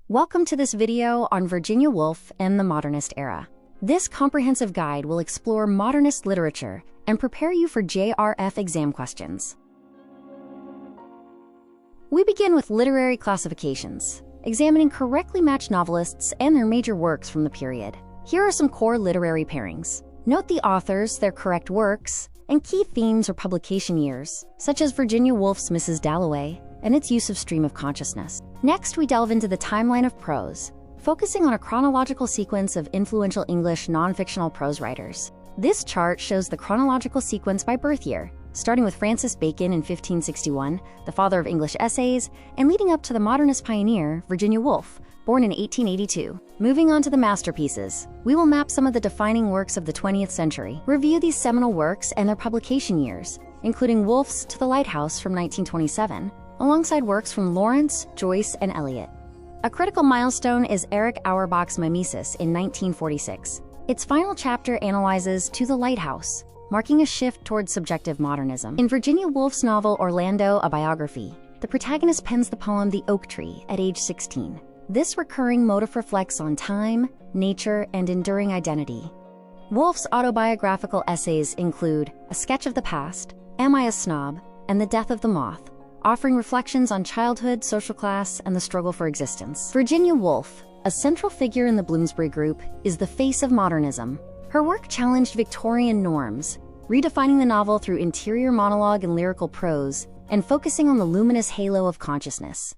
Welcome to this video on Virginia Woolf and the Modernist era. This comprehensive guide will explore modernist literature and prepare you for JRF exam questions. We begin with literary classifications, examining correctly matched novelists and their major works from the period. Here are some core literary pairings. Note the authors, their correct works, and key themes or publication years, such as Virginia Woolf's Mrs. Dalloway and its use of stream of consciousness. Next, we delve into the timeline of prose, focusing on a chronological sequence of influential English non-fictional prose writers. This chart shows the chronological sequence by birth year, starting with Francis Bacon in 1561, the father of English essays, and leading up to the modernist pioneer, Virginia Woolf, born in 1882. Moving on to the masterpieces, we will map some of the defining works of the 20th century, review these seminal works and their publication years, including Woolf's To the Lighthouse from 1927, alongside works from Lawrence, Joyce, and Eliot. A critical milestone is Erich Auerbach's Mimesis in 1946. Its final chapter analyzes To the Lighthouse, marking a shift towards subjective modernism. In Virginia Woolf's novel Orlando, a Biography, the protagonist pens the poem The Oak Tree at age 16. This recurring motif reflects on time, nature, and enduring identity. Woolf's autobiographical essays include A Sketch of the Past, Am I a Snob, and The Death of the Moth, offering reflections on childhood, social class, and the struggle for existence. Virginia Woolf, a central figure in the Bloomsbury Group, is the face of modernism. Her work challenged Victorian norms, redefining the novel through interior monologue and lyrical prose, and focusing on the luminous halo of consciousness.